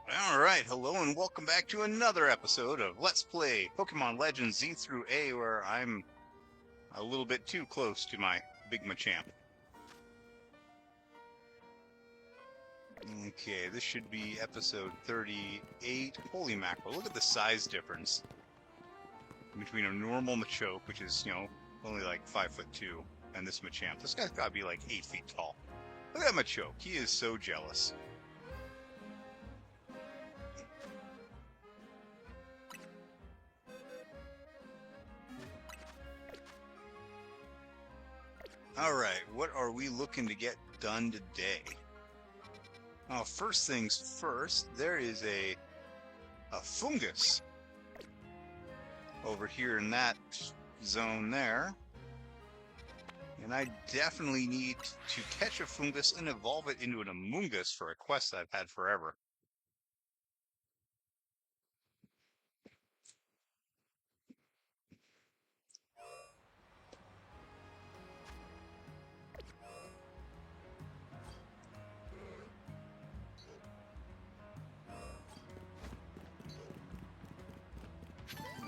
Alright, hello and welcome back to another episode of Let's Play Pokemon Legends Z-A, where I'm a little bit too close to my big Machamp. Okay, this should be episode 38. Holy mackerel, look at the size difference between a normal Machoke, which is, only like 5'2", and this Machamp. This guy's gotta be like 8 feet tall. Look at that Machoke, he is so jealous. Alright, what are we looking to get done today? Well, first things first, there is a Foongus over here in that zone there. And I definitely need to catch a Foongus and evolve it into an Amoonguss for a quest I've had forever.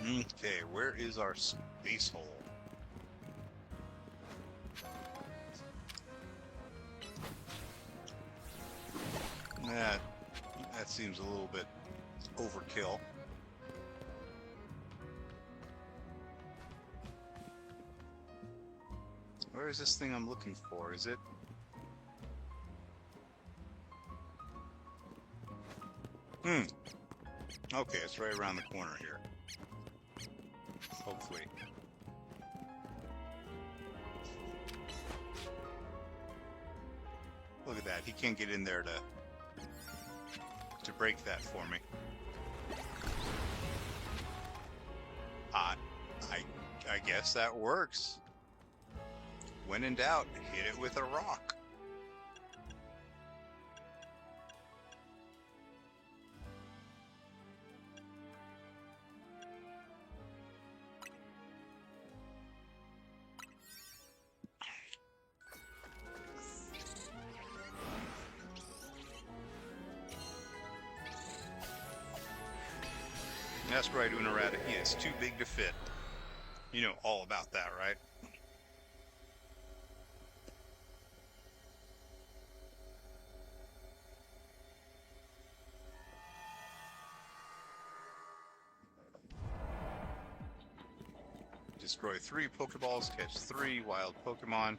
Okay, where is our space hole? That seems a little bit overkill. Where is this thing I'm looking for? Is it? Okay, it's right around the corner here. Hopefully. Look at that. He can't get in there to break that for me. I guess that works. When in doubt, hit it with a rock. That's right, Unarada. He is too big to fit. You know all about that, right? Destroy 3 Pokeballs, catch 3 wild Pokemon.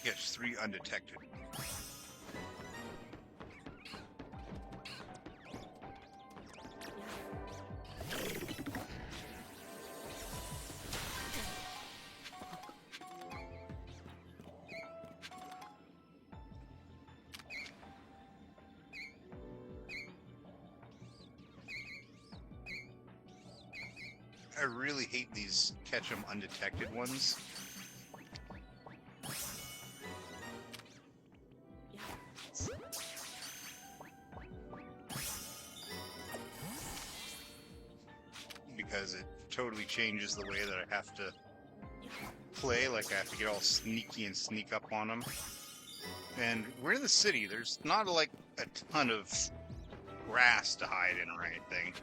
Catch 3 undetected. I really hate these catch 'em undetected ones. Because it totally changes the way that I have to play. Like, I have to get all sneaky and sneak up on them. And we're in the city. There's not like a ton of grass to hide in or anything.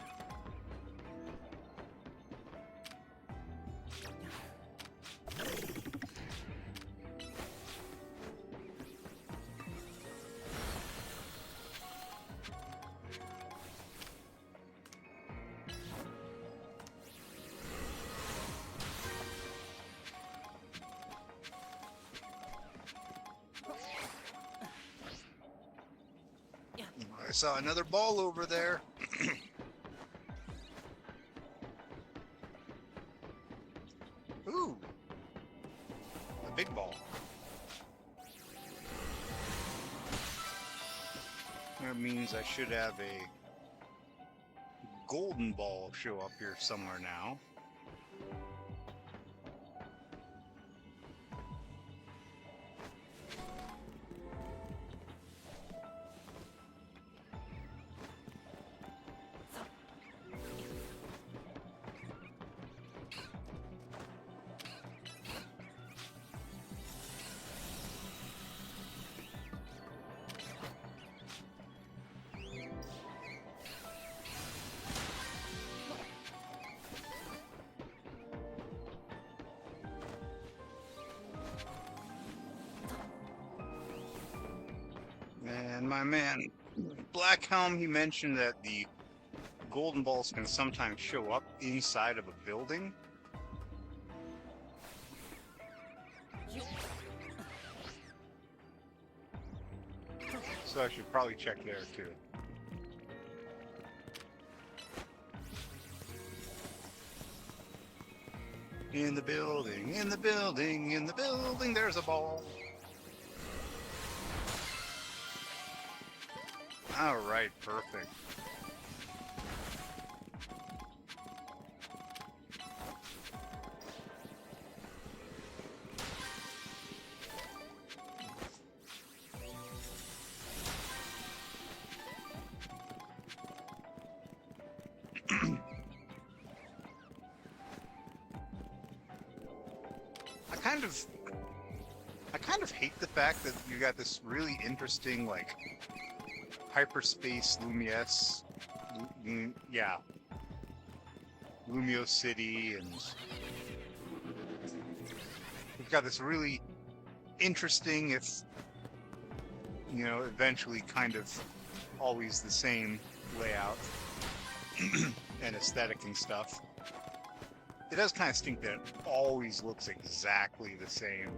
I saw another ball over there. Ooh, a big ball. That means I should have a golden ball show up here somewhere now. my man Blackhelm, he mentioned that the golden balls can sometimes show up inside of a building. So I should probably check there too. In the building, in the building, in the building, there's a ball. Alright, perfect. I kind of hate the fact that you got this really interesting, like, Hyperspace Lumiose, yeah, Lumiose City, and we've got this really interesting, if, you know, eventually kind of always the same layout and aesthetic and stuff. It does kind of stink that it always looks exactly the same.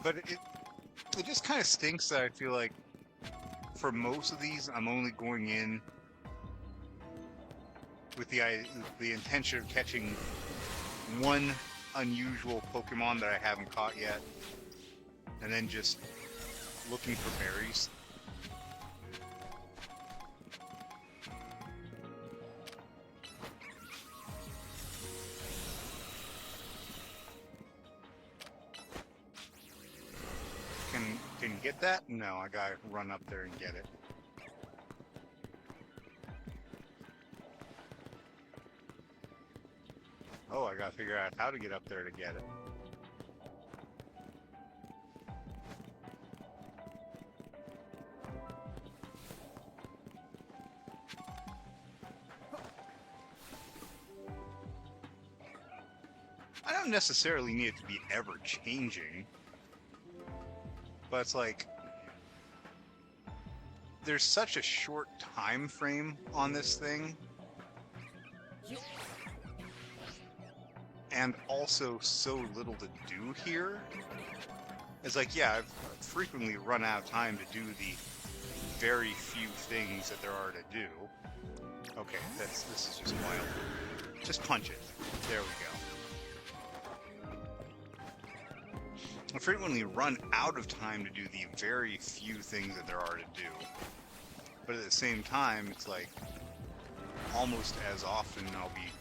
But it just kind of stinks that I feel like for most of these, I'm only going in with the intention of catching one unusual Pokemon that I haven't caught yet, and then just looking for berries. Can you get that? No, I gotta run up there and get it. Oh, I gotta figure out how to get up there to get it. I don't necessarily need it to be ever changing, but it's like there's such a short time frame on this thing, and also so little to do here. It's like, yeah, I've frequently run out of time to do the very few things that there are to do. Okay, this is just wild. Just punch it. There we go. I frequently run out of time to do the very few things that there are to do. But at the same time, it's like almost as often I'll be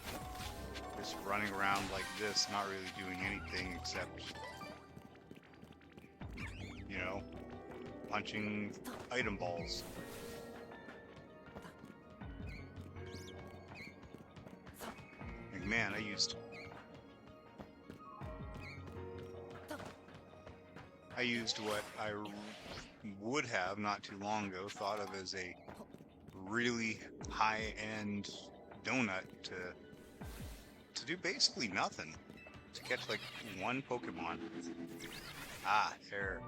just running around like this, not really doing anything except, you know, punching item balls. Like, man, I used what I would have not too long ago thought of as a really high-end donut to do basically nothing. To catch like one Pokemon. Ah, there.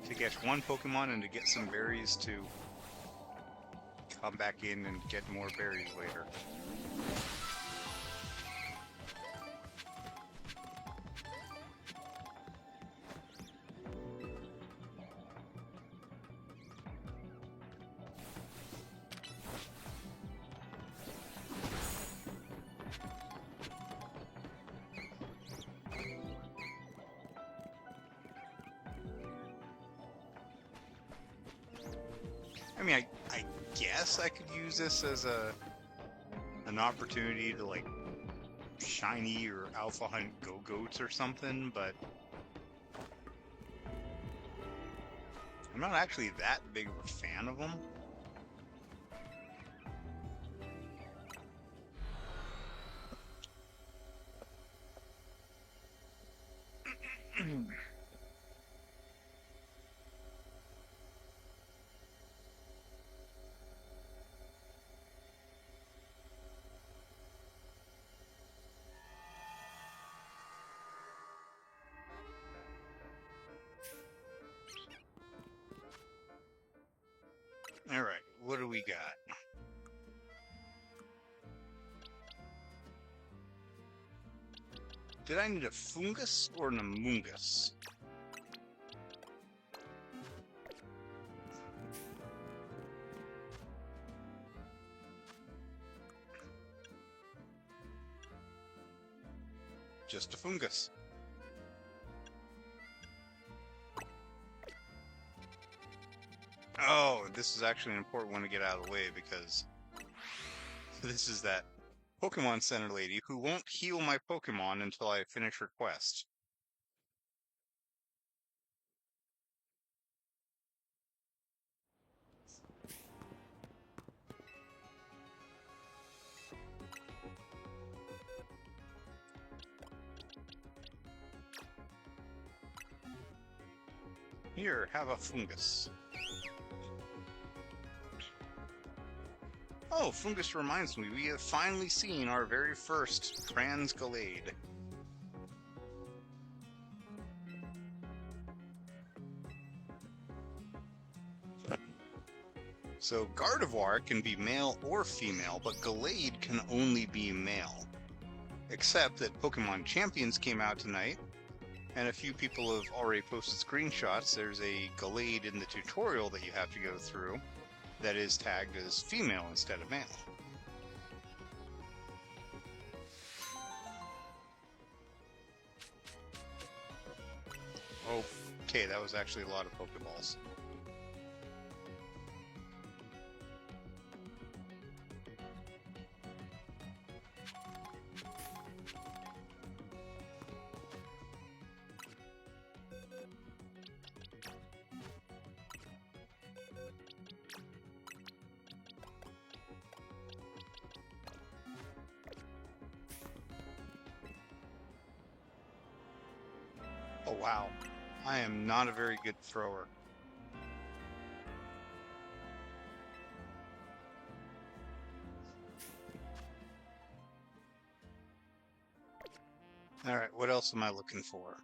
To catch one Pokemon and to get some berries to come back in and get more berries later. I mean, I guess I could use this as an opportunity to like shiny or alpha hunt go-goats or something, but I'm not actually that big of a fan of them. got? Did I need a Foongus or an Amoongus? Just a Foongus. Oh, this is actually an important one to get out of the way because this is that Pokemon Center lady who won't heal my Pokemon until I finish her quest. Here, have a Foongus. Oh, Foongus reminds me, we have finally seen our very first Transgalade. So Gardevoir can be male or female, but Gallade can only be male. Except that Pokemon Champions came out tonight, and a few people have already posted screenshots. There's a Gallade in the tutorial that you have to go through that is tagged as female instead of male. Okay, that was actually a lot of Pokeballs. Oh wow, I am not a very good thrower. Alright, what else am I looking for?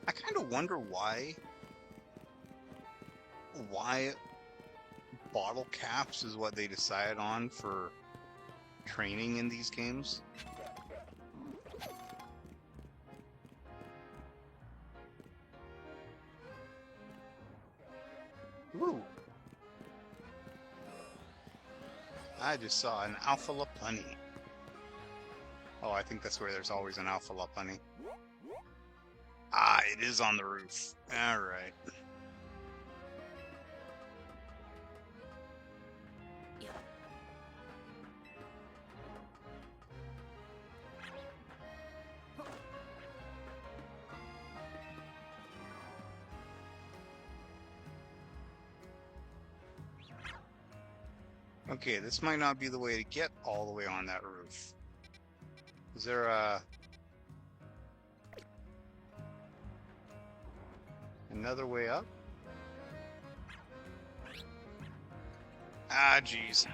I kind of wonder why bottle caps is what they decide on for training in these games. Ooh. I just saw an Alpha Lopunny. Oh, I think that's where there's always an Alpha Lopunny. Ah, it is on the roof. Alright. Okay, this might not be the way to get all the way on that roof. Is there another way up? Ah, jeez.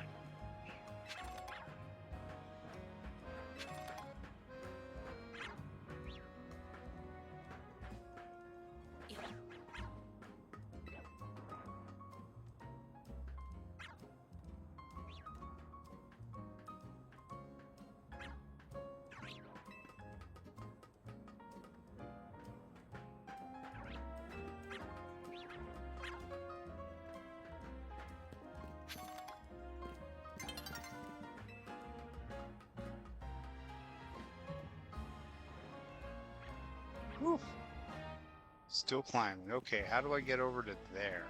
Whew. Still climbing. Okay, how do I get over to there?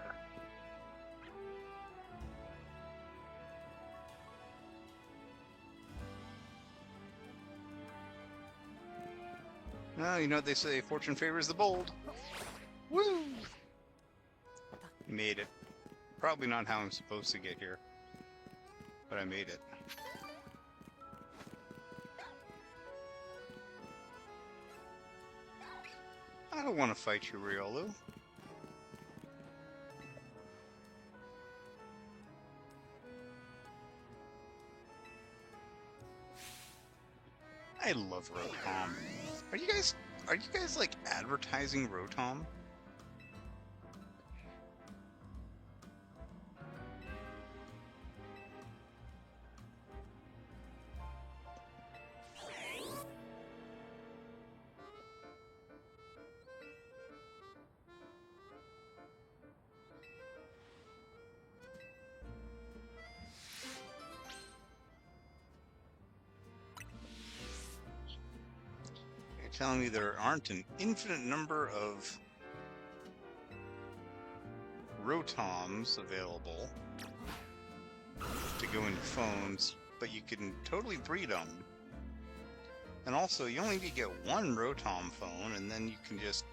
Well, you know what they say, fortune favors the bold. Woo! Made it. Probably not how I'm supposed to get here, but I made it. I don't want to fight you, Riolu. I love Rotom. Are you guys like advertising Rotom? You're telling me there aren't an infinite number of Rotoms available to go into phones, but you can totally breed them. And also, you only need to get one Rotom phone, and then you can just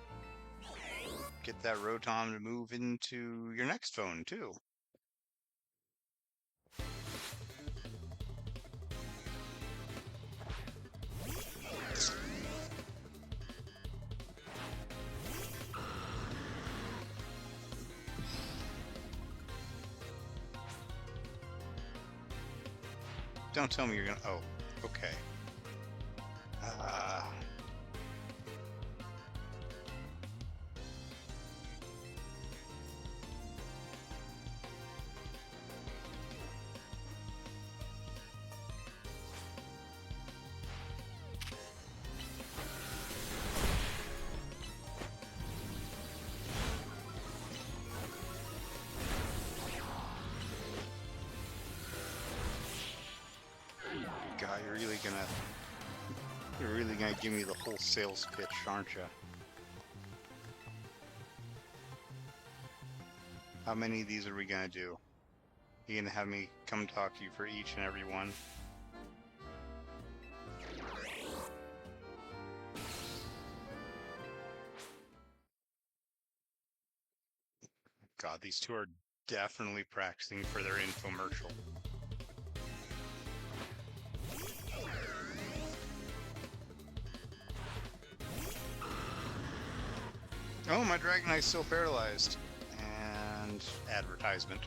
get that Rotom to move into your next phone, too. Don't tell me you're gonna... Oh, okay. God, you're really gonna give me the whole sales pitch, aren't you? How many of these are we gonna do? You gonna have me come talk to you for each and every one? God, these two are definitely practicing for their infomercial. Oh, my Dragonite's still paralyzed. And advertisement.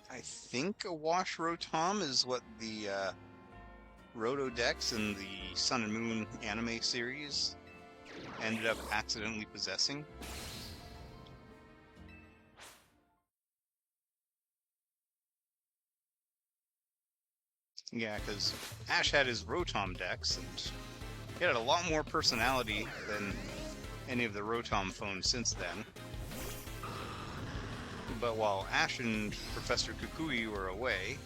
I think a Wash Rotom is what the Rotodex in the Sun and Moon anime series ended up accidentally possessing. Yeah, because Ash had his Rotom Dex, and he had a lot more personality than any of the Rotom phones since then. But while Ash and Professor Kukui were away,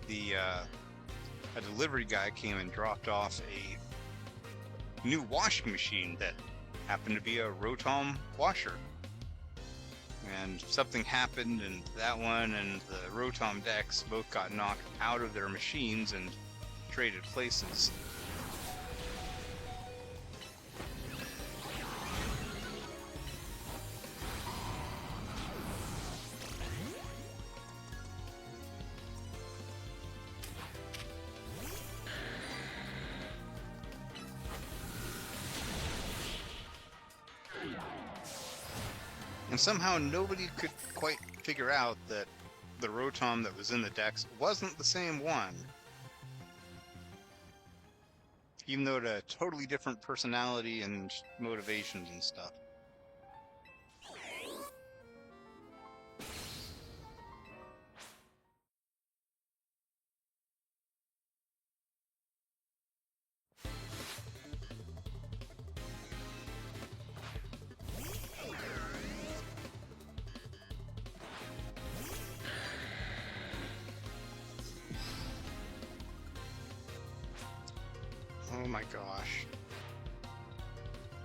a delivery guy came and dropped off a new washing machine that happened to be a Rotom washer. And something happened, and that one and the Rotom Dex both got knocked out of their machines and traded places. And somehow nobody could quite figure out that the Rotom that was in the Dex wasn't the same one. Even though it had a totally different personality and motivations and stuff. my gosh.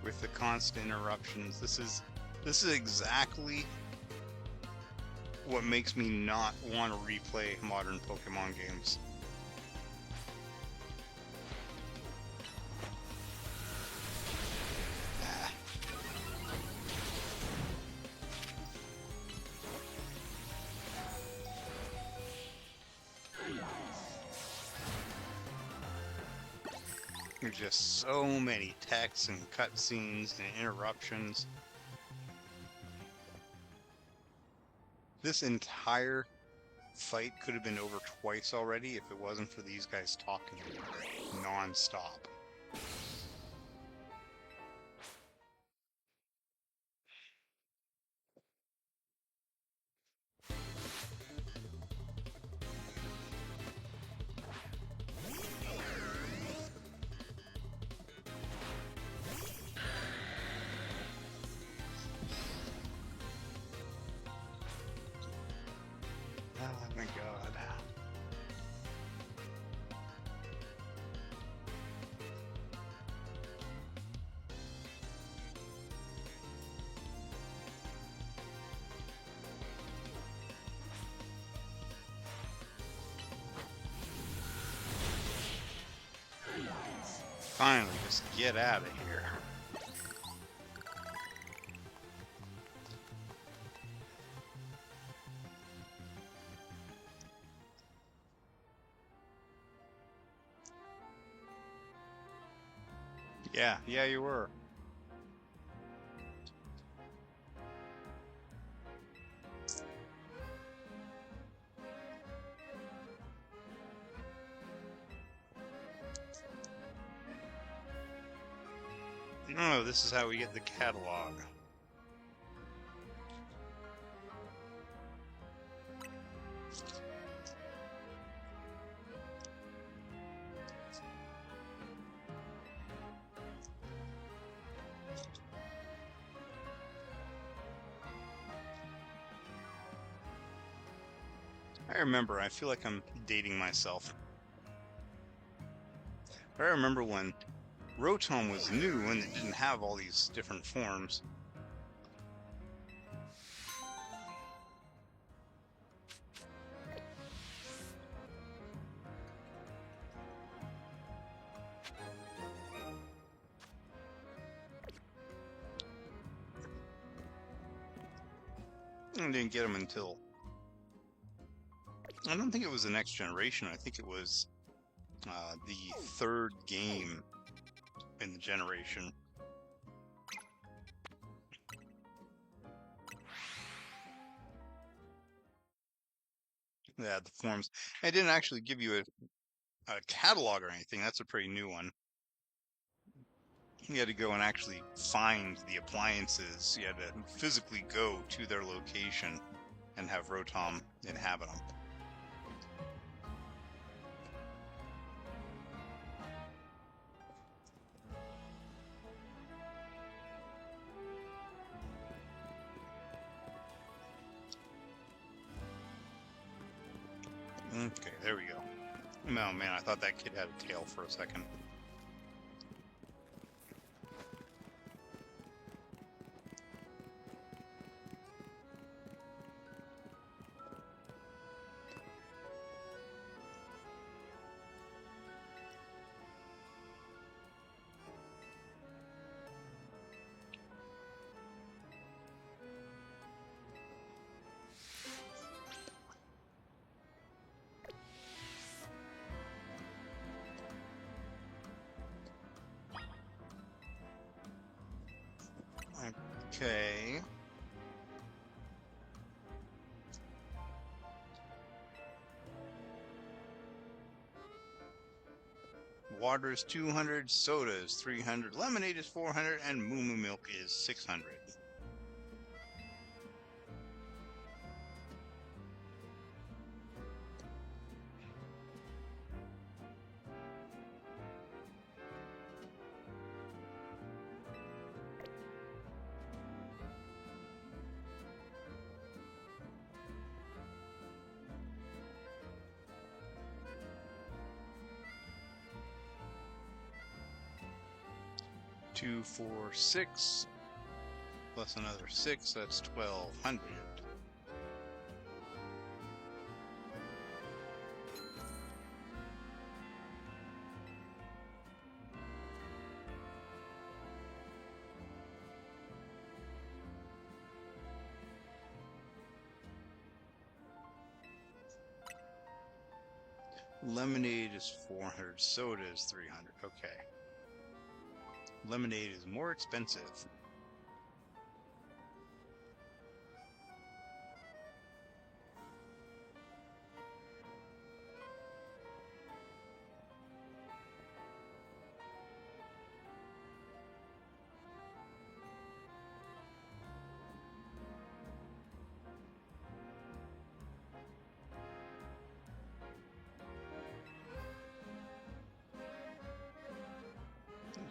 With the constant interruptions, this is exactly what makes me not want to replay modern Pokemon games. There's just so many texts and cutscenes and interruptions. This entire fight could have been over twice already if it wasn't for these guys talking non-stop. Oh my god. Finally, just get out of here. Yeah, you were. Oh, this is how we get the catalog. I remember, I feel like I'm dating myself. I remember when Rotom was new and it didn't have all these different forms. I didn't get them until... I don't think it was the next generation. I think it was the third game in the generation. Yeah, the forms. It didn't actually give you a catalog or anything. That's a pretty new one. You had to go and actually find the appliances. You had to physically go to their location and have Rotom inhabit them. Okay, there we go. No, man, I thought that kid had a tail for a second. Okay. Water is 200, soda is 300, lemonade is 400, and Moo Moo milk is 600. 2, 4, 6, plus another 6, that's 1,200. Lemonade is 400, soda is 300. Okay. Lemonade is more expensive.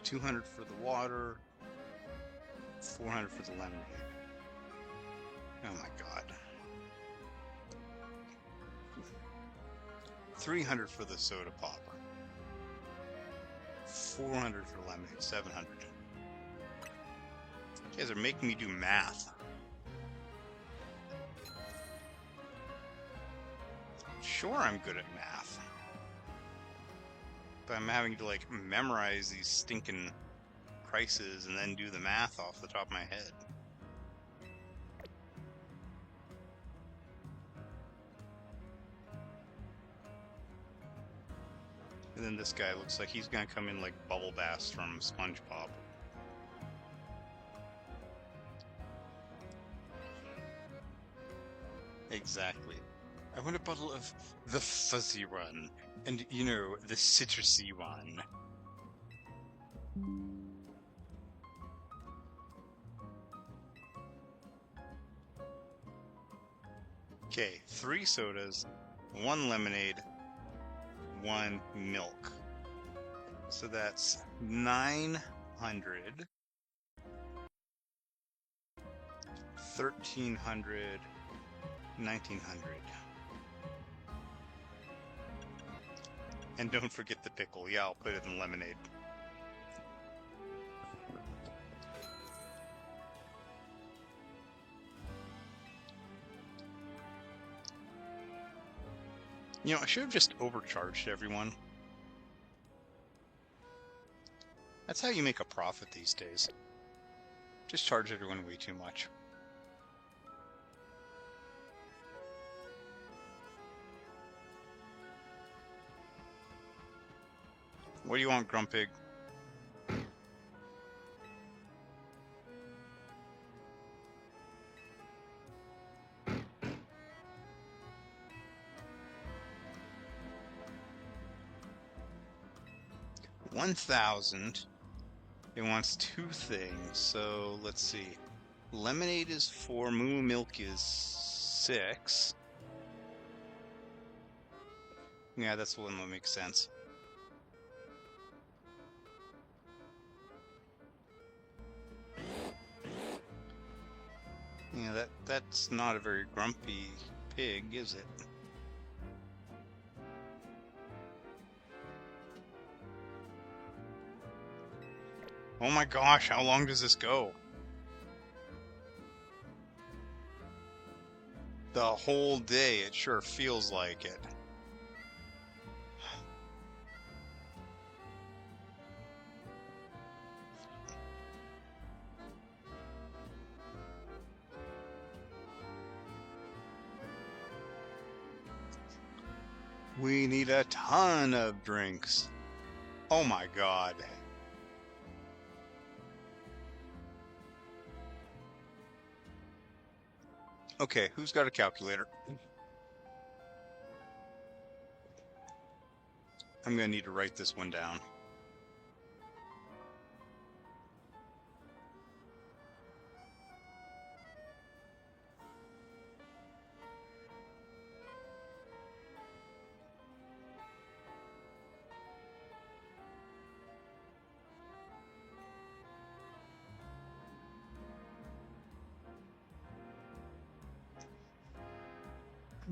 $200 for the water, 400 for the lemonade. Oh my god. 300 for the soda popper. 400 for lemonade, 700. You guys are making me do math. Sure, I'm good at math. But I'm having to, like, memorize these stinking prices and then do the math off the top of my head. And then this guy looks like he's gonna come in like Bubble Bass from SpongeBob. Exactly. I want a bottle of the fuzzy one, and, you know, the citrusy one. Okay, 3 sodas, 1 lemonade, 1 milk. So that's 900, 1,300, 1,900. And don't forget the pickle. Yeah, I'll put it in lemonade. You know, I should have just overcharged everyone. That's how you make a profit these days. Just charge everyone way too much. What do you want, Grumpig? $1,000. It wants 2 things, so let's see. Lemonade is 4, Moo Milk is 6. Yeah, that's the one that makes sense. Yeah, that's not a very grumpy pig, is it? Oh my gosh, how long does this go? The whole day, it sure feels like it. We need a ton of drinks. Oh my god. Okay, who's got a calculator? I'm gonna need to write this one down.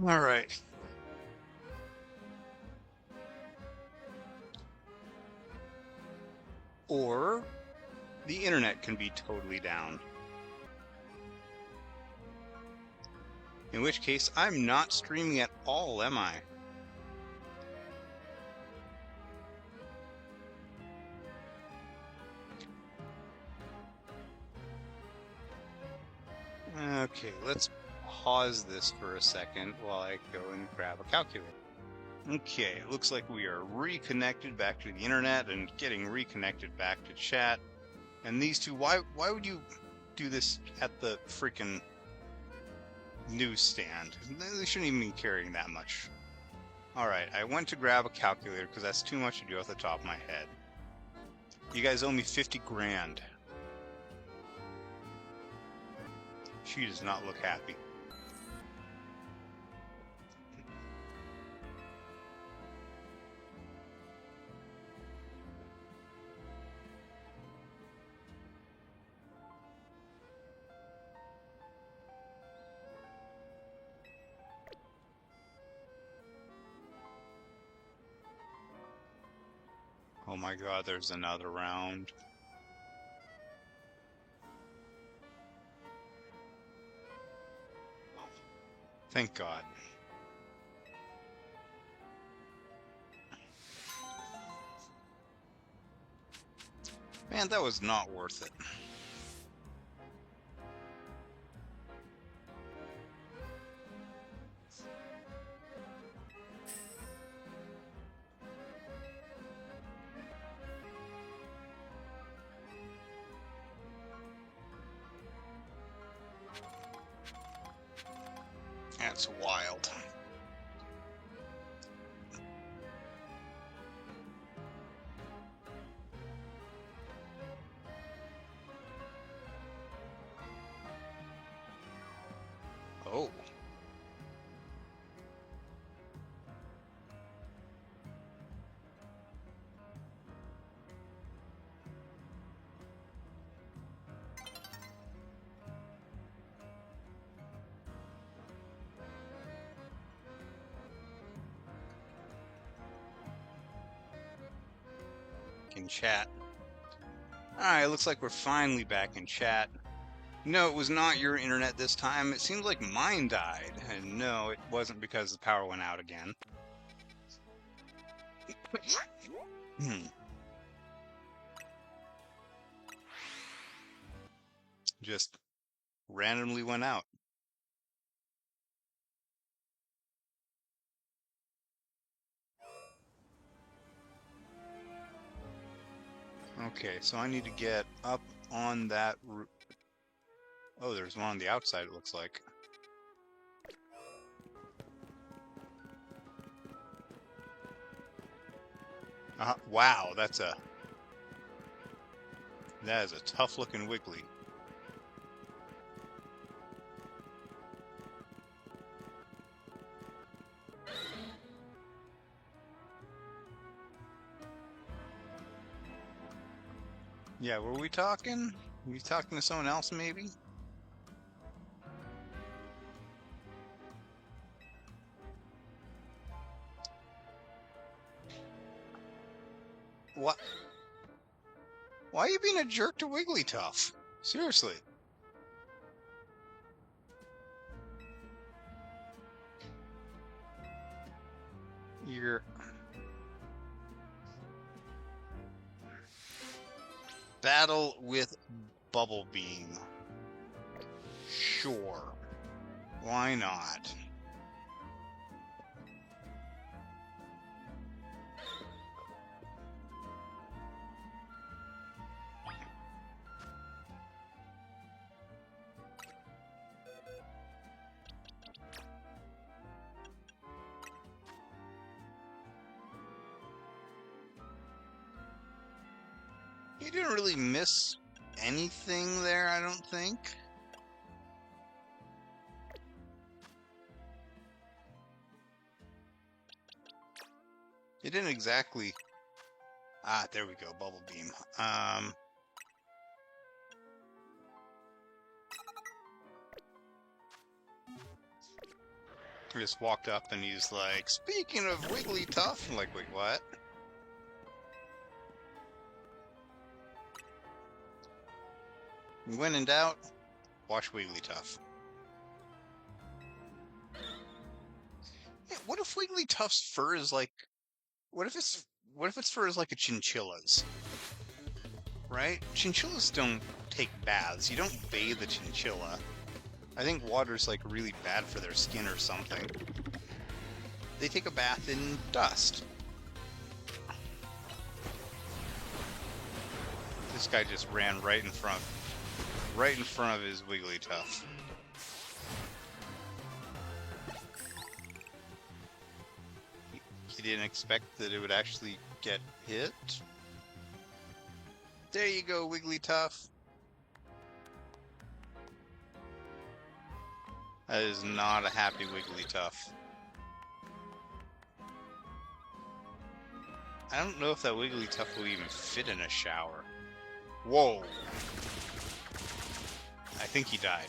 All right. Or the internet can be totally down. In which case, I'm not streaming at all, am I? Okay, let's pause this for a second while I go and grab a calculator. Okay, it looks like we are reconnected back to the internet and getting reconnected back to chat. And these two, why would you do this at the freaking newsstand? They shouldn't even be carrying that much. Alright, I went to grab a calculator because that's too much to do off the top of my head. You guys owe me 50 grand. She does not look happy. Oh my god, there's another round. Thank God. Man, that was not worth it. That's wild. Oh. In chat. Alright, looks like we're finally back in chat. No, it was not your internet this time. It seems like mine died. And no, it wasn't because the power went out again. Just randomly went out. Okay, so I need to get up on that roof. Oh, there's one on the outside, it looks like. Wow, that is a tough-looking Wiggly. Yeah, were we talking? Were we talking to someone else, maybe? What? Why are you being a jerk to Wigglytuff? Seriously. You're... Battle with Bubble Beam. Sure. Why not? You didn't really miss anything there, I don't think. You didn't exactly... Ah, there we go, Bubble Beam. He just walked up and he's like, speaking of Wigglytuff, I'm like, wait, what? When in doubt, watch Wigglytuff. Hey, what if Wigglytuff's fur is like... What if its fur is like a chinchilla's? Right? Chinchillas don't take baths. You don't bathe a chinchilla. I think water's like really bad for their skin or something. They take a bath in dust. This guy just ran right in front of his Wigglytuff. He didn't expect that it would actually get hit. There you go, Wigglytuff. That is not a happy Wigglytuff. I don't know if that Wigglytuff will even fit in a shower. Whoa! I think he died.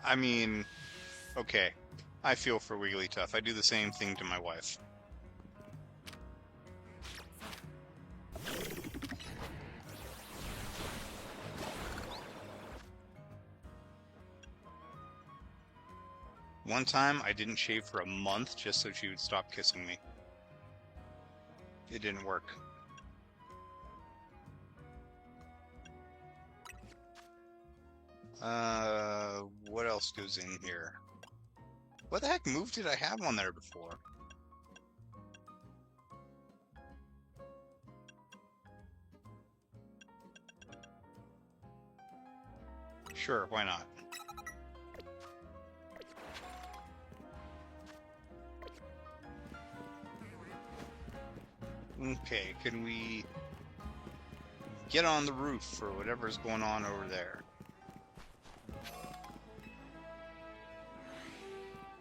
I mean, okay. I feel for Wigglytuff. I do the same thing to my wife. One time, I didn't shave for a month just so she would stop kissing me. It didn't work. What else goes in here? What the heck move did I have on there before? Sure, why not? Okay, can we get on the roof for whatever's going on over there?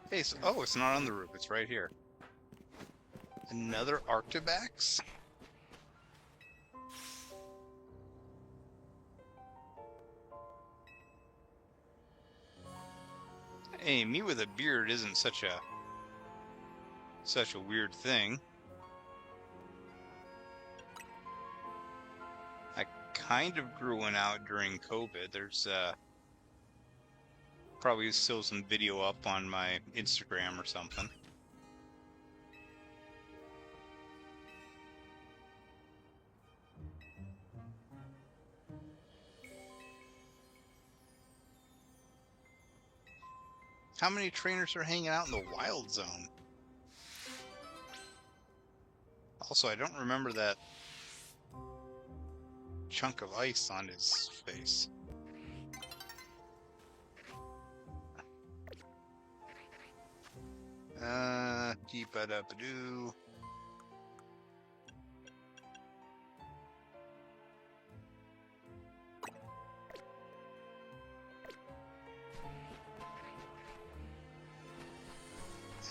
Hey, so, oh, it's not on the roof, it's right here. Another Arctibax? Hey, me with a beard isn't such a weird thing. I kind of grew one out during COVID. There's probably still some video up on my Instagram or something. How many trainers are hanging out in the wild zone? Also, I don't remember that chunk of ice on his face. Dee-ba-da-ba-doo.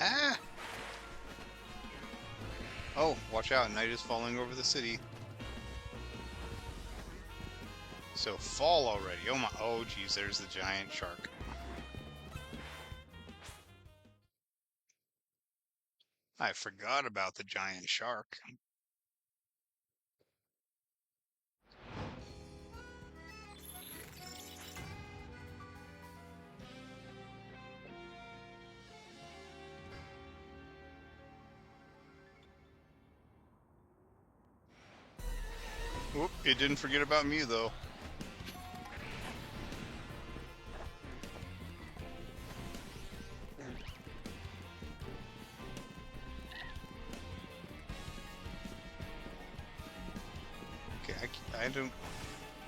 Ah! Oh, watch out, night is falling over the city. So fall already. Oh my, oh geez, there's the giant shark. I forgot about the giant shark. Oop, it didn't forget about me though. Okay, I don't...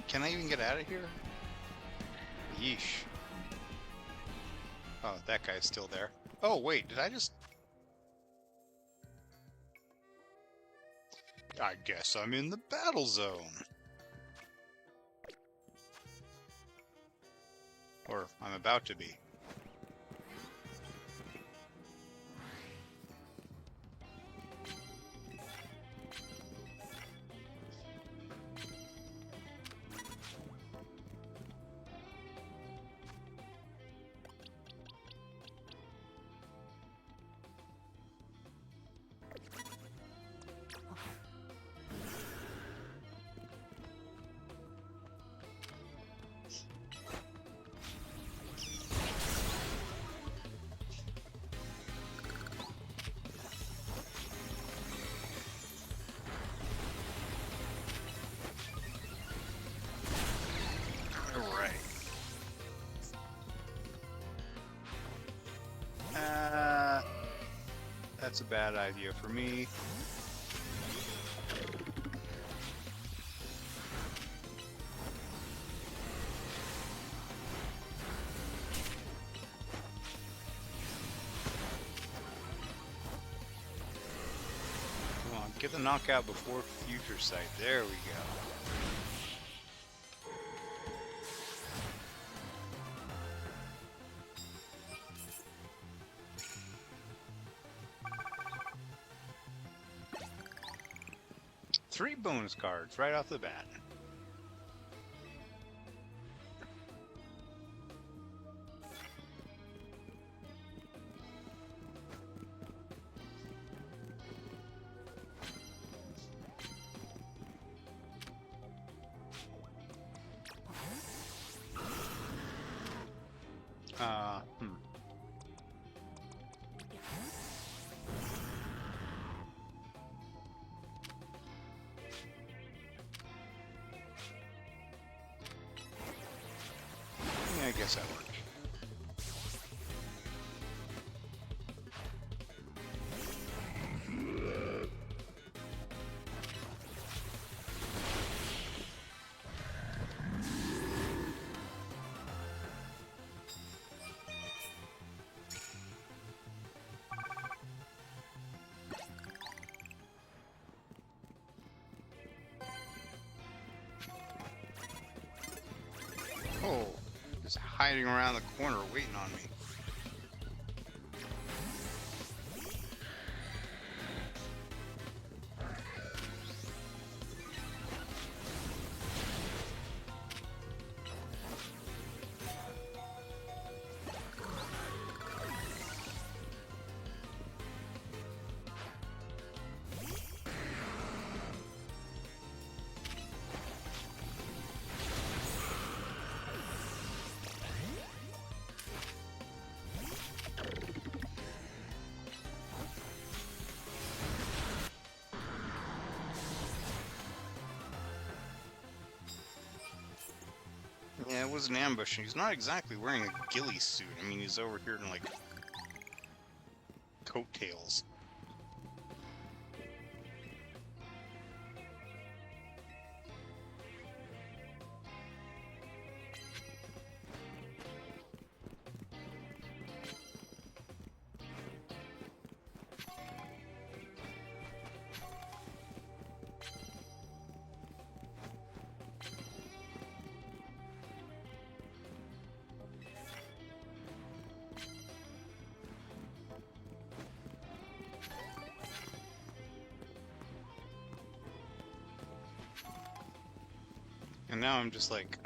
Can I even get out of here? Yeesh. Oh, that guy's still there. Oh, wait, did I just... I guess I'm in the battle zone. Or I'm about to be. that's a bad idea for me. Come on, get the knockout before future sight. There we go. Three bonus cards right off the bat. I guess that worked. Oh. Just hiding around the corner waiting on me. Yeah, it was an ambush. He's not exactly wearing a ghillie suit. I mean, he's over here in, like, coattails. And now I'm just like...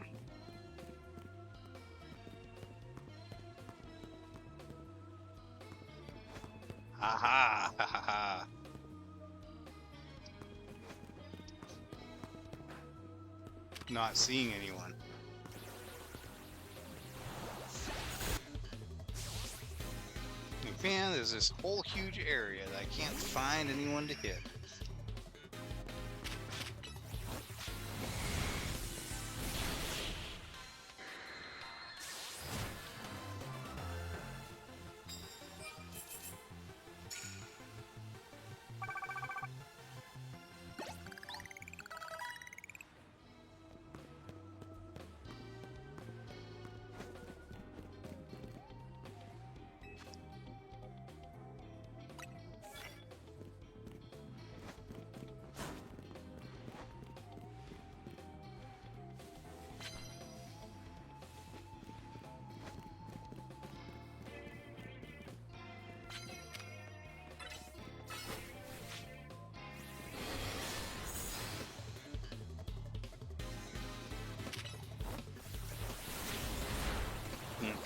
Ha ha ha ha. Not seeing anyone. Like, man, there's this whole huge area that I can't find anyone to hit.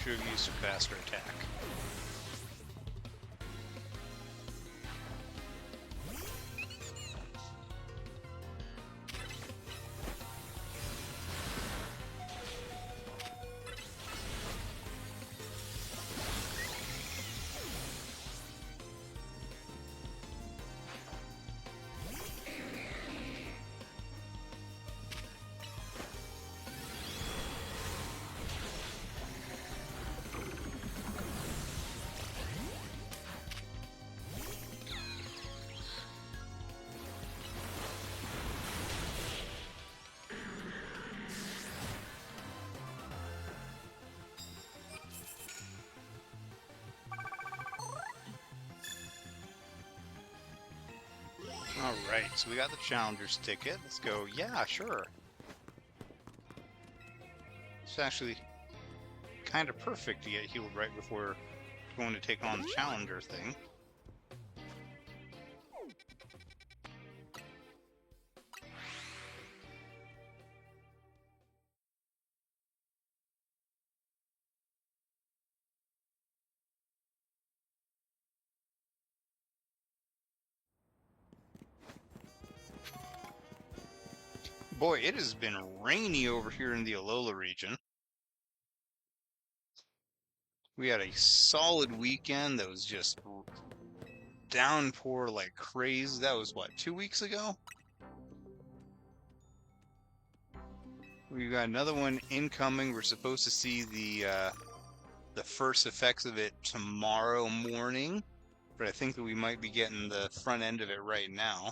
Should have used a faster attack. Alright, so we got the Challenger's ticket. Let's go. Yeah, sure. It's actually kind of perfect to get healed right before going to take on the Challenger thing. Boy, it has been rainy over here in the Alola region. We had a solid weekend that was just downpour like crazy. That was what, 2 weeks ago? We got another one incoming. We're supposed to see the first effects of it tomorrow morning, but I think that we might be getting the front end of it right now.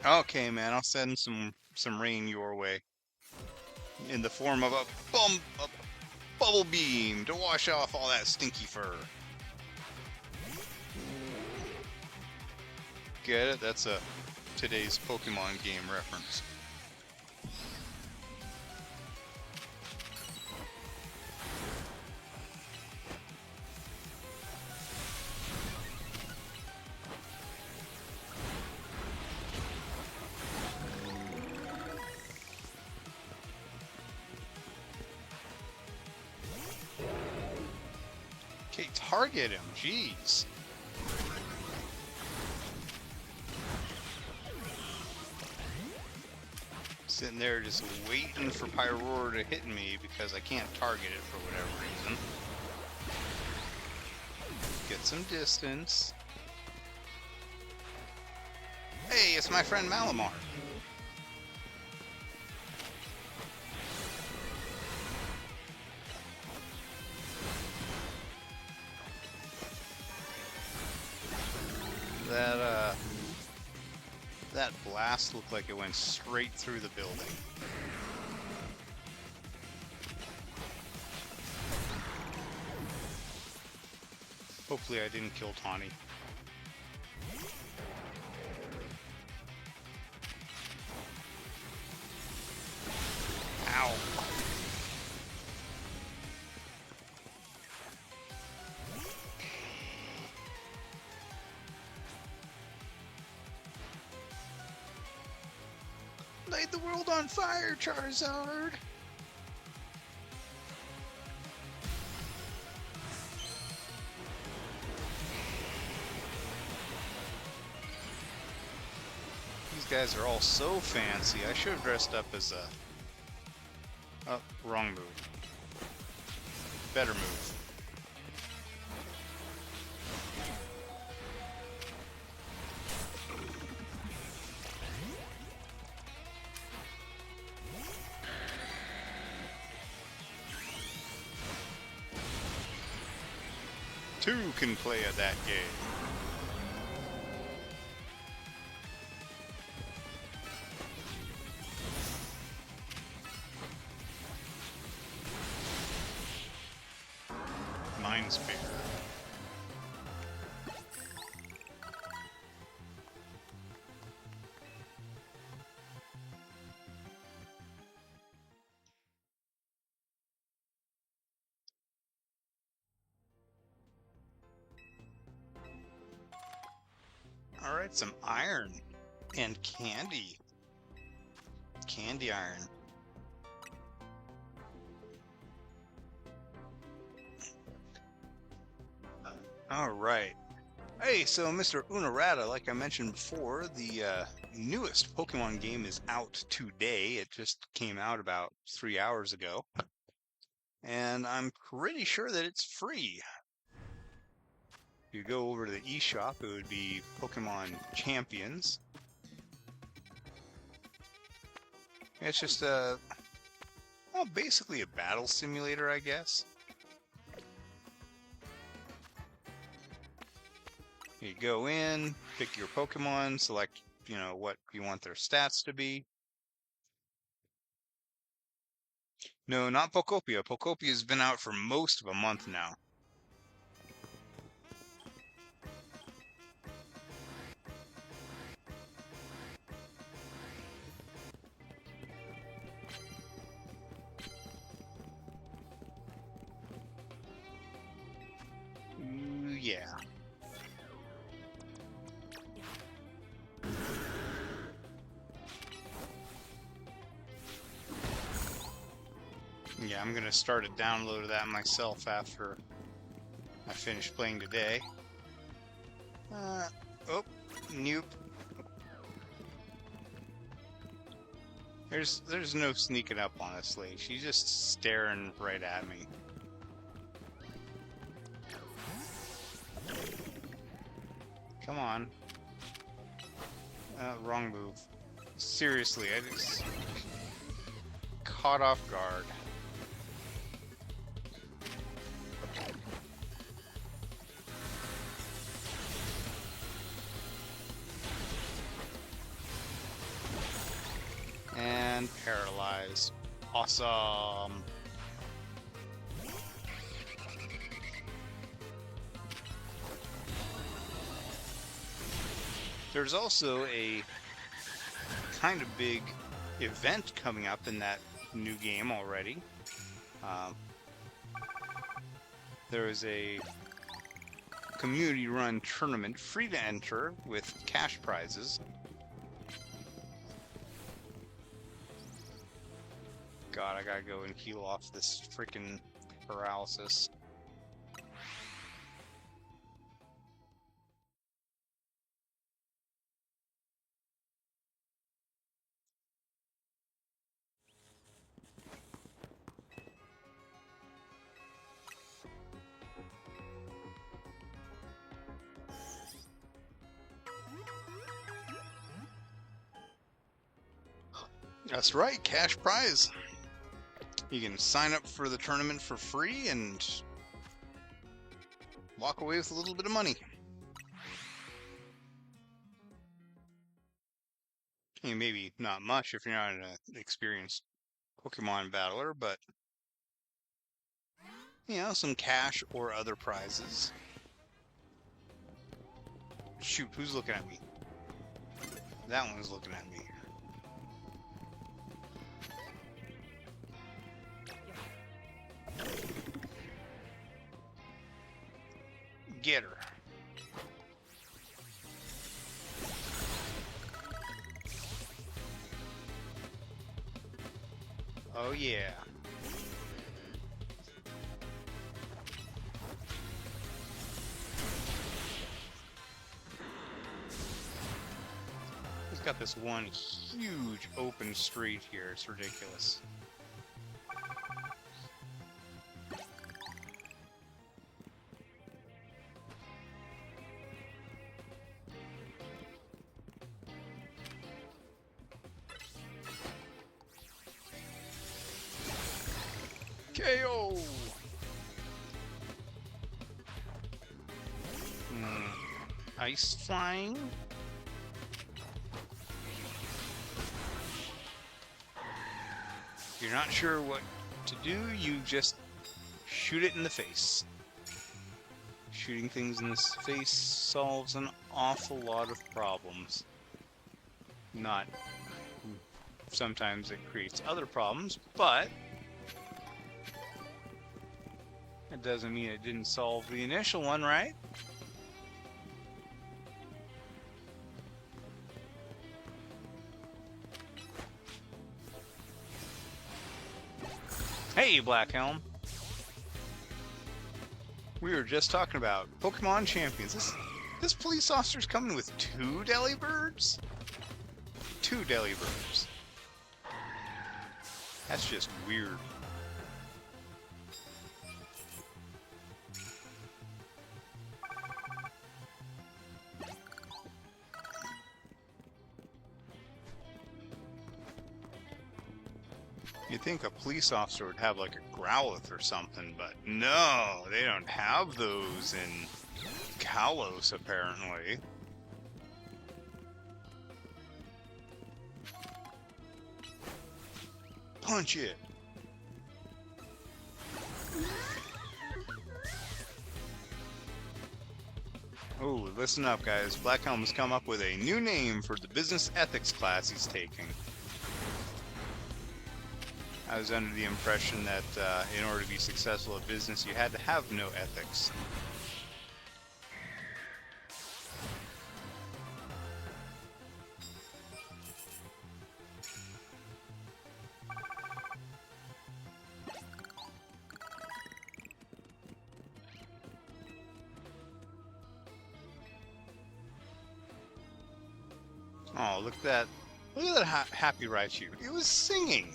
Okay, man, I'll send some rain your way in the form of a bubble beam to wash off all that stinky fur. Get it? That's a today's Pokemon game reference. Okay, target him, jeez. Sitting there just waiting for Pyroar to hit me because I can't target it for whatever reason. Get some distance. Hey, it's my friend Malamar. That blast looked like it went straight through the building. Hopefully I didn't kill Tawny. Ow. Light the world on fire, Charizard! These guys are all so fancy. I should have dressed up as a... Oh, wrong move. Better move. Two can play at that game. Mine's bigger. Alright, some iron and candy. Candy iron. Alright. Hey, so Mr. Unarata, like I mentioned before, the newest Pokemon game is out today. It just came out about 3 hours ago. And I'm pretty sure that it's free. If you go over to the eShop, it would be Pokemon Champions. It's just well, basically a battle simulator, I guess. You go in, pick your Pokemon, select, you know, what you want their stats to be. No, not Pokopia. Pokopia's been out for most of a month now. Ooh, yeah. Yeah, I'm gonna start a download of that myself after I finish playing today. Oh, nope. There's no sneaking up on this lady. She's just staring right at me. Come on. Wrong move. Seriously, I just caught off guard. And paralyzed. Awesome. There's also a kind of big event coming up in that new game already. There is a community-run tournament, free to enter, with cash prizes. God, I gotta go and heal off this freaking paralysis. That's right, cash prize. You can sign up for the tournament for free and walk away with a little bit of money. I mean, maybe not much if you're not an experienced Pokemon battler, but you know, some cash or other prizes. Shoot, who's looking at me? That one's looking at me. Get her. Oh yeah. He's got this one huge open street here. It's ridiculous. KO! Ice flying? If you're not sure what to do, you just shoot it in the face. Shooting things in the face solves an awful lot of problems. Not... Sometimes it creates other problems, but... It doesn't mean it didn't solve the initial one, right? Hey, Black Helm. We were just talking about Pokemon Champions. This police officer's coming with 2 Delibirds? 2 Delibirds. That's just weird. You'd think a police officer would have like a Growlithe or something, but no, they don't have those in Kalos, apparently. Punch it! Oh, listen up, guys. Blackhelm's come up with a new name for the business ethics class he's taking. I was under the impression that in order to be successful at business, you had to have no ethics. Oh, look at that. Look at that happy Raichu. It was singing.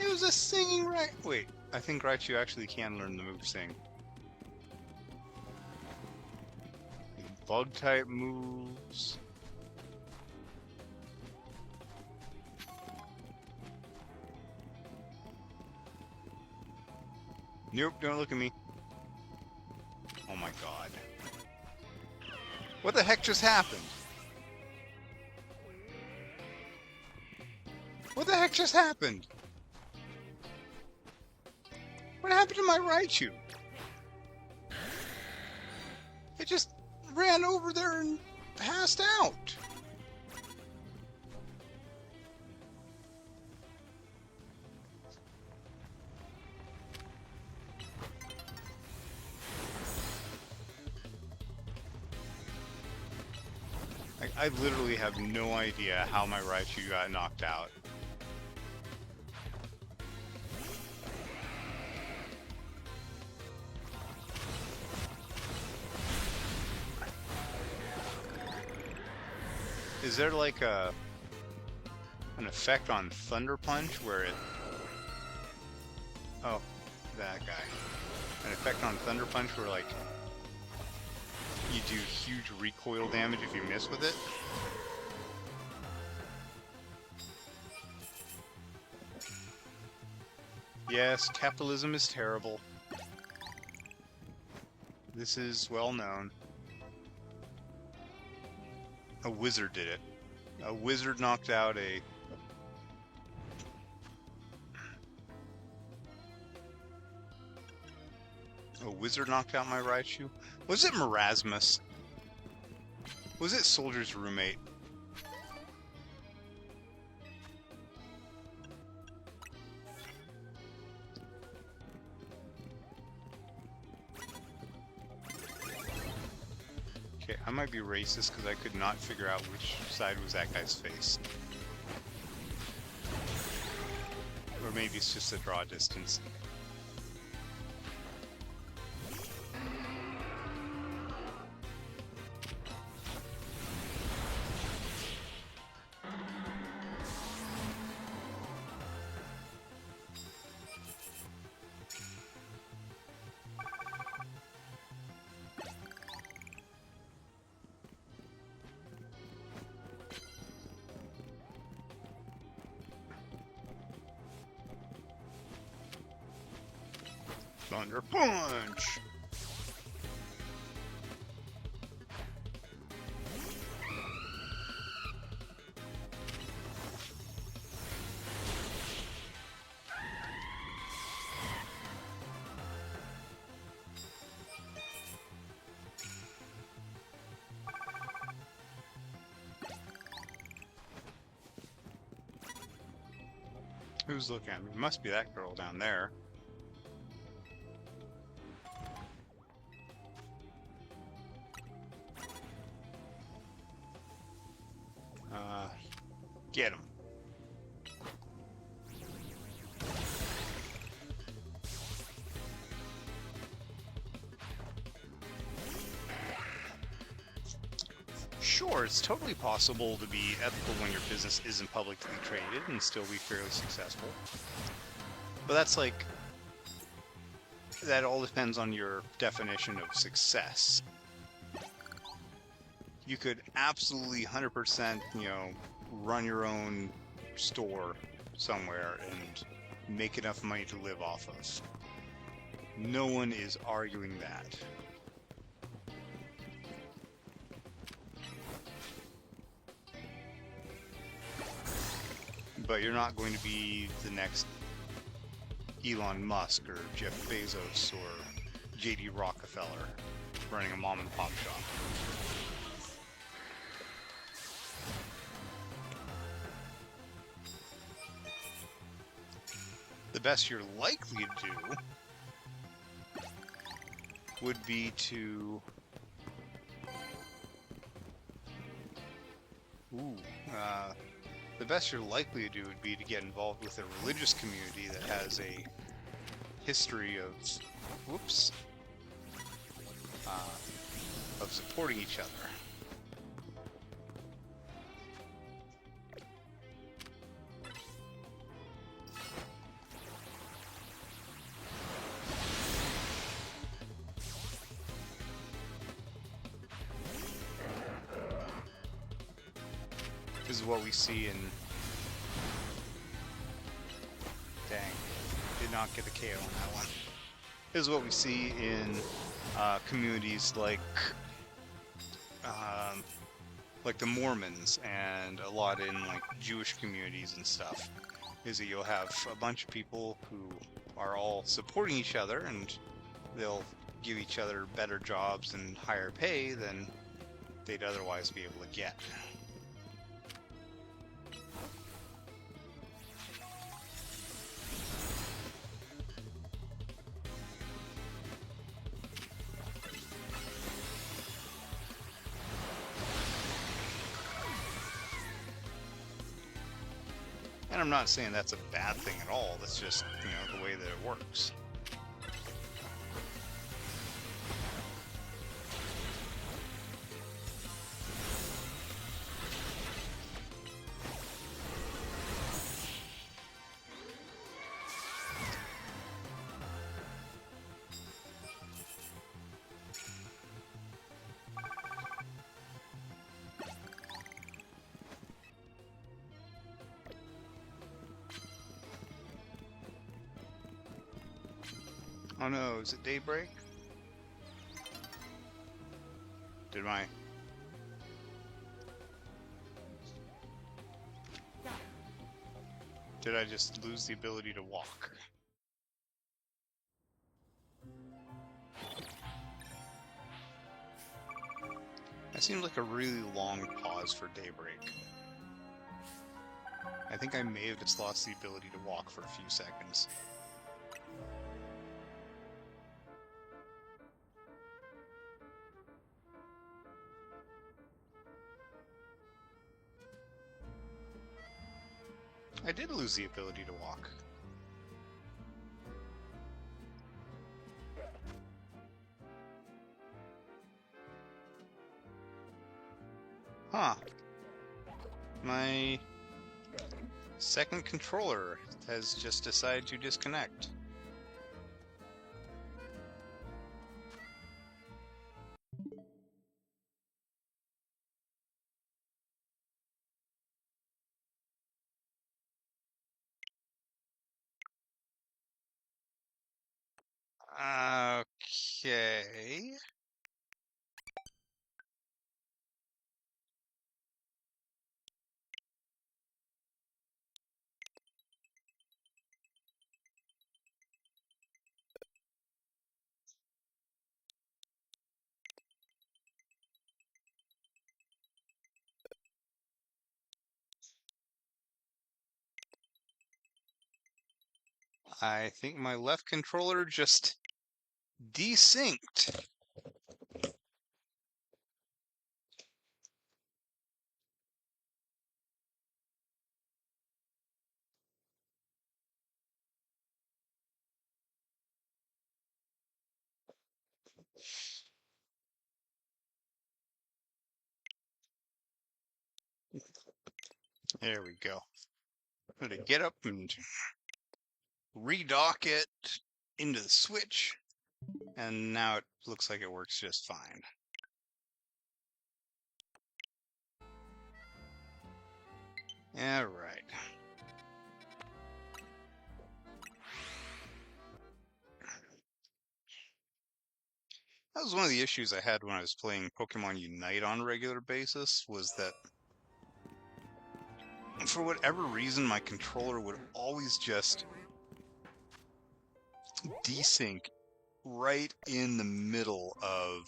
It was a singing Wait, I think Raichu actually can learn the move Sing. Bug type moves. Nope, don't look at me. Oh my god. What the heck just happened? What the heck just happened? What happened to my Raichu? It just ran over there and passed out. I literally have no idea how my Raichu got knocked out. Is there like an effect on Thunder Punch where it... Oh, that guy. An effect on Thunder Punch where like you do huge recoil damage if you miss with it? Yes, capitalism is terrible. This is well known. A wizard did it. A wizard knocked out a wizard knocked out my Raichu? Was it Marasmus? Was it Soldier's roommate? Okay, I might be racist because I could not figure out which side was that guy's face. Or maybe it's just a draw distance. Thunder Punch! Who's looking at me? It must be that girl down there. Get him. Sure, it's totally possible to be ethical when your business isn't publicly traded and still be fairly successful. But that's like... that all depends on your definition of success. You could absolutely 100%, you know, run your own store somewhere and make enough money to live off of. No one is arguing that. but you're not going to be the next Elon Musk or Jeff Bezos or JD Rockefeller running a mom and pop shop. The best you're likely to do would be to the best you're likely to do would be to get involved with a religious community that has a history of of supporting each other. This is what we see in... Dang, did not get the KO on that one. This is what we see in communities like the Mormons and a lot in like Jewish communities and stuff. Is that you'll have a bunch of people who are all supporting each other, and they'll give each other better jobs and higher pay than they'd otherwise be able to get. And I'm not saying that's a bad thing at all, that's just, the way that it works. Oh no, is it daybreak? Did I just lose the ability to walk? That seemed like a really long pause for daybreak. I think I may have just lost the ability to walk for a few seconds. I did lose the ability to walk. Huh. My second controller has just decided to disconnect. Okay. I think my left controller just desynced. There we go. I'm gonna get up and redock it into the Switch, and now it looks like it works just fine. All right. That was one of the issues I had when I was playing Pokemon Unite on a regular basis, was that for whatever reason, my controller would always just desync right in the middle of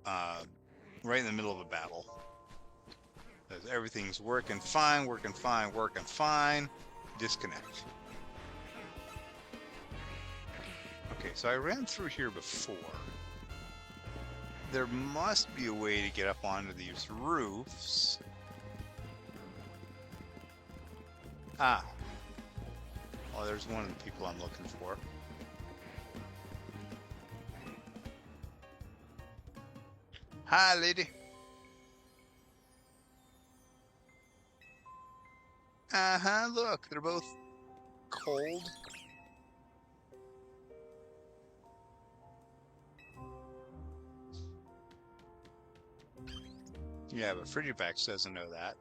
a battle. Because everything's working fine, disconnect. Okay, so I ran through here before. There must be a way to get up onto these roofs. Ah. Well, there's one of the people I'm looking for. Hi, lady. Uh-huh, look, they're both cold. Yeah, but Frigibax doesn't know that.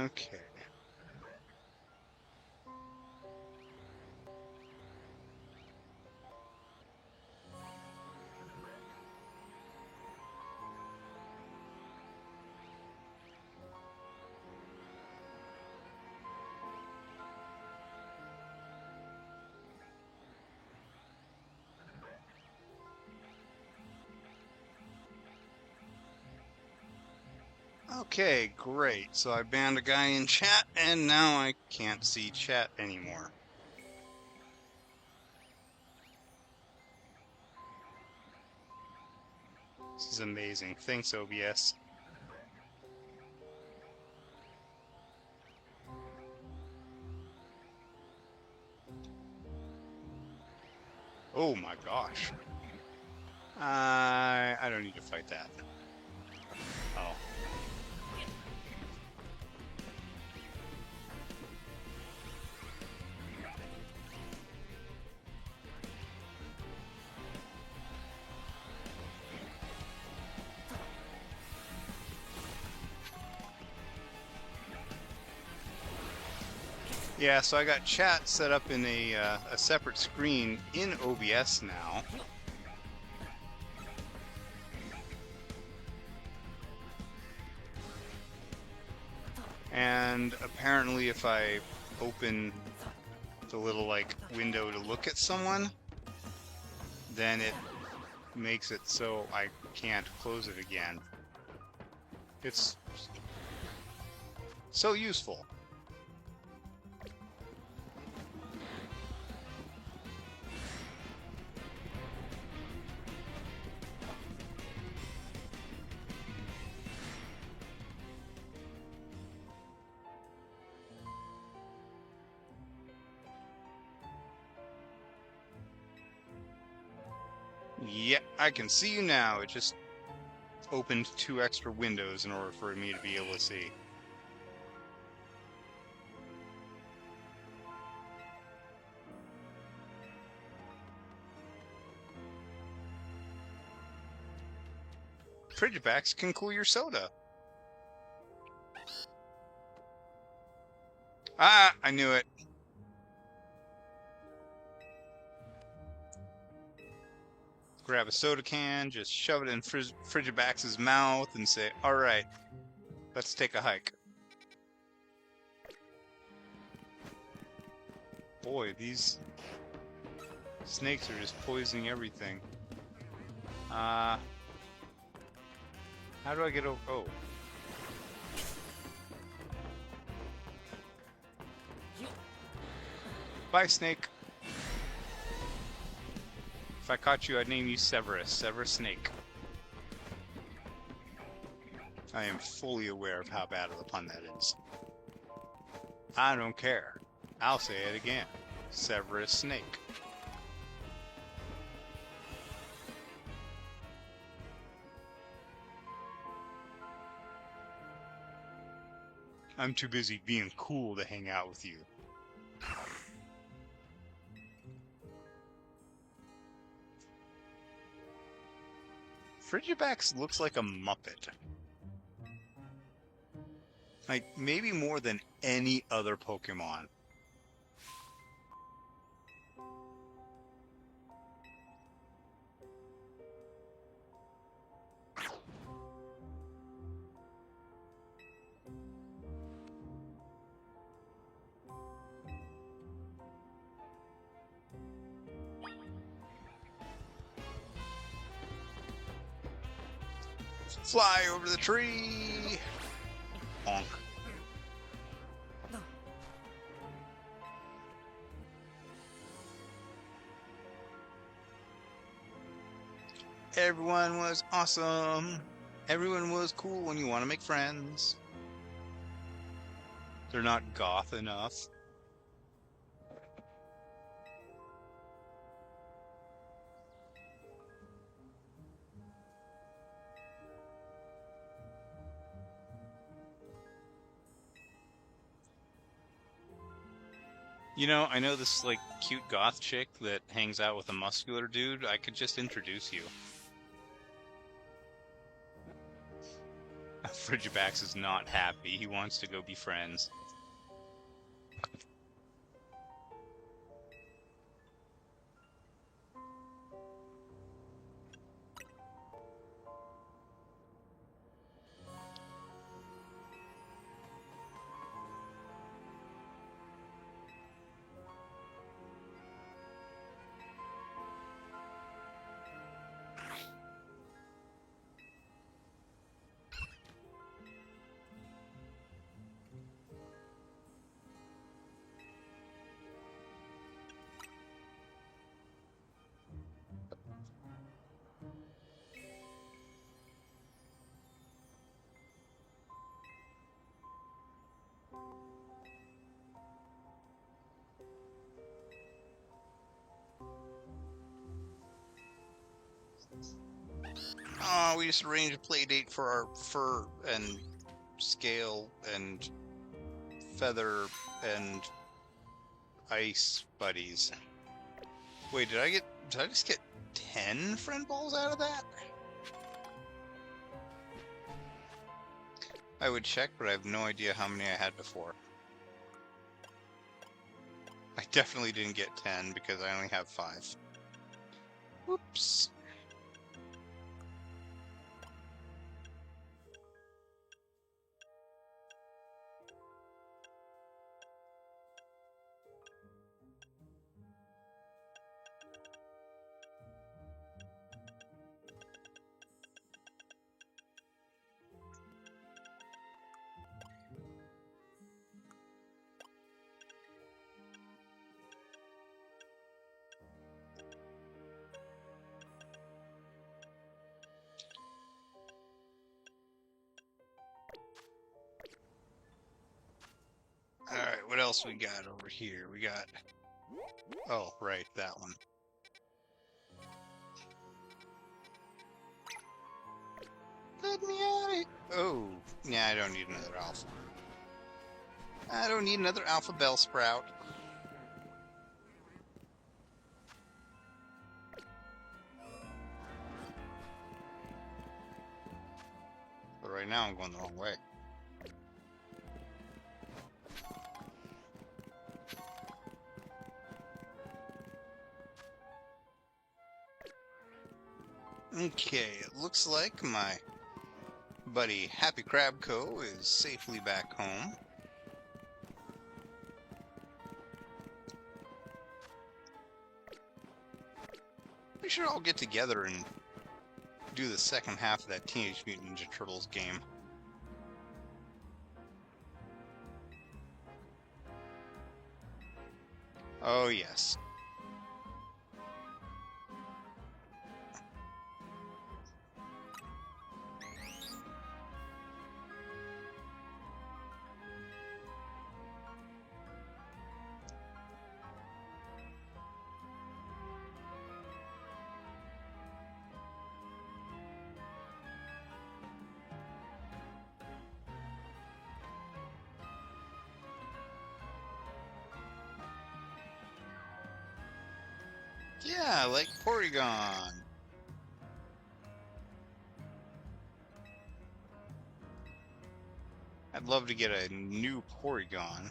Okay. Okay, great. So I banned a guy in chat, and now I can't see chat anymore. This is amazing. Thanks, OBS. Oh my gosh. I don't need to fight that. Oh. Yeah, so I got chat set up in a separate screen in OBS now. And apparently if I open the little like window to look at someone, then it makes it so I can't close it again. It's so useful. Yeah, I can see you now. It just opened 2 extra windows in order for me to be able to see. Frigibax can cool your soda. Ah, I knew it. Grab a soda can, just shove it in Frigibax's mouth and say, alright, let's take a hike. Boy, these snakes are just poisoning everything. How do I get over? Oh. Bye, Snake. If I caught you, I'd name you Severus. Severus Snake. I am fully aware of how bad of a pun that is. I don't care. I'll say it again. Severus Snake. I'm too busy being cool to hang out with you. Frigibax looks like a Muppet. Like, maybe more than any other Pokemon. Fly over the tree! Honk. Everyone was awesome. Everyone was cool when you want to make friends. They're not goth enough. You know, I know this, like, cute goth chick that hangs out with a muscular dude. I could just introduce you. Frigibax is not happy. He wants to go be friends. Oh, we just arranged a play date for our fur and scale and feather and ice buddies. Wait, did I just get 10 friend balls out of that? I would check, but I have no idea how many I had before. I definitely didn't get 10 because I only have 5. Whoops. Alright, what else we got over here? We got... Oh, right, that one. Let me out! Oh, yeah, I don't need another alpha. I don't need another alpha Bellsprout. But right now I'm going the wrong way. Okay, it looks like my buddy Happy Crab Co. is safely back home. We should all get together and do the second half of that Teenage Mutant Ninja Turtles game. Oh, yes. Yeah, like Porygon. I'd love to get a new Porygon.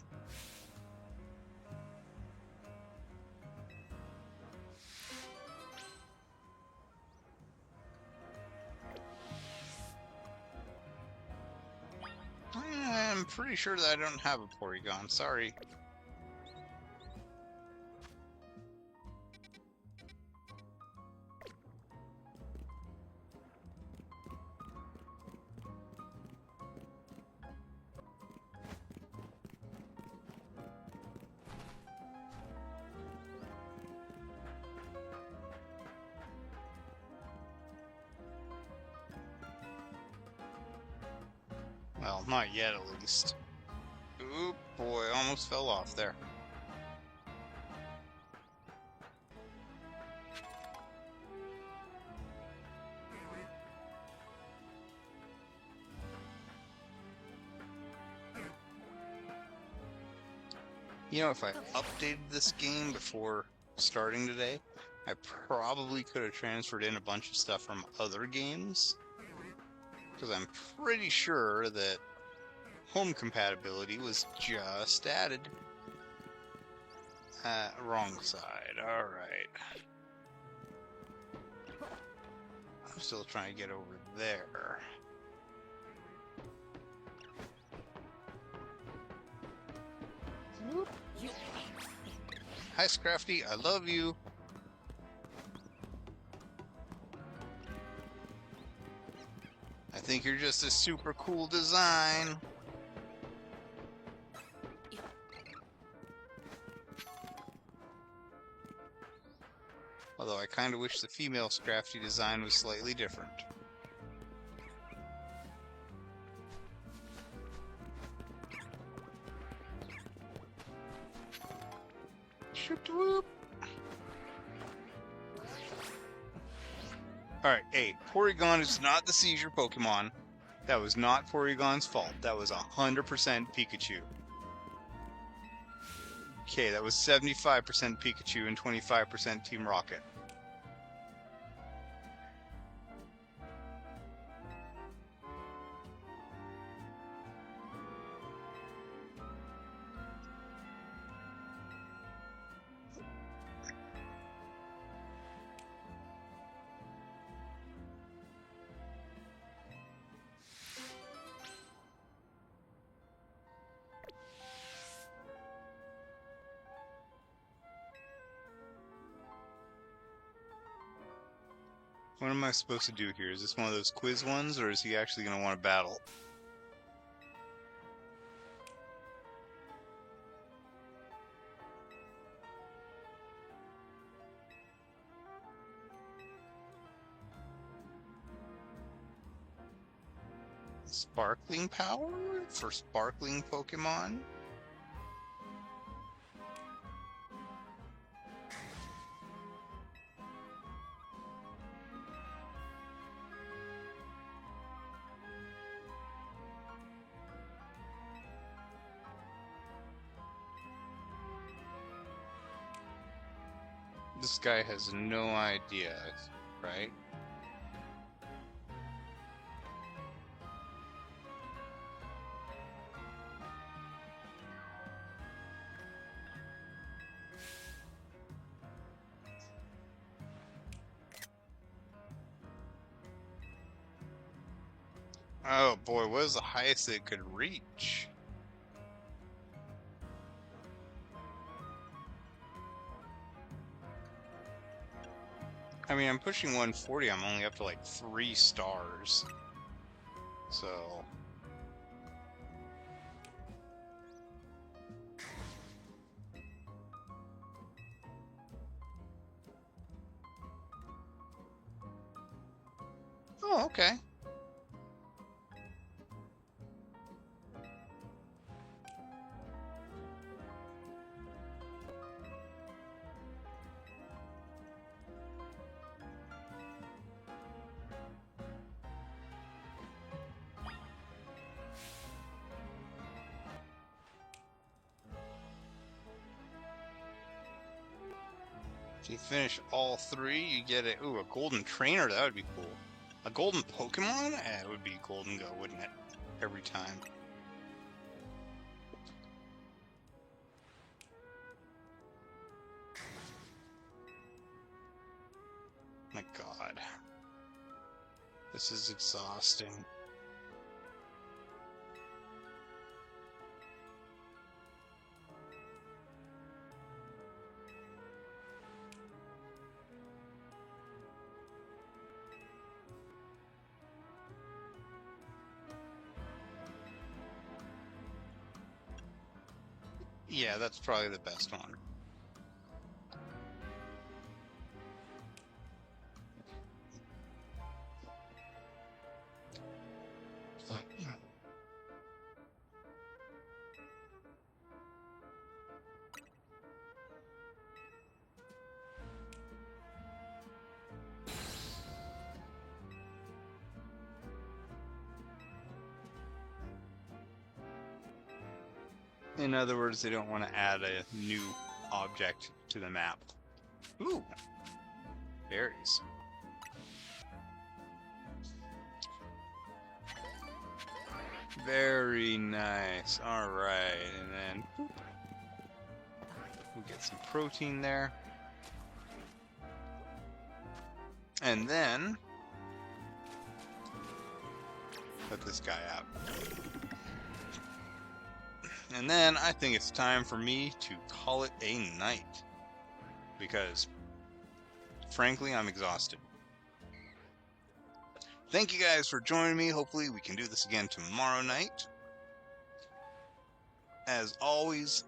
I'm pretty sure that I don't have a Porygon. Sorry. Well, not yet, at least. Oop, boy, almost fell off there. You know, if I updated this game before starting today, I probably could have transferred in a bunch of stuff from other games. Because I'm pretty sure that home compatibility was just added. Wrong side. Alright. I'm still trying to get over there. Whoop. Hi, Scrafty. I love you. I think you're just a super cool design. Although I kind of wish the female Scrafty design was slightly different. Shoop-de-whoop. Alright, hey, Porygon is not the seizure Pokemon. That was not Porygon's fault. That was 100% Pikachu. Okay, that was 75% Pikachu and 25% Team Rocket. What am I supposed to do here? Is this one of those quiz ones, or is he actually going to want to battle? Sparkling power for sparkling Pokemon? This guy has no idea, right? Oh boy, what is the highest it could reach? I mean, I'm pushing 140, I'm only up to like 3 stars. So... Oh, okay. If you finish all 3, you get a golden trainer. That would be cool. A golden Pokemon? It would be golden go, wouldn't it? Every time. My God. This is exhausting. Yeah, that's probably the best one. In other words, they don't want to add a new object to the map. Ooh, berries. Very nice. All right, and then whoop, we'll get some protein there. And then let this guy out. And then I think it's time for me to call it a night. Because, frankly, I'm exhausted. Thank you guys for joining me. Hopefully we can do this again tomorrow night. As always,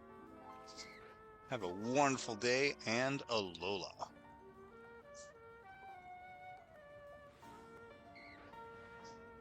have a wonderful day and alola.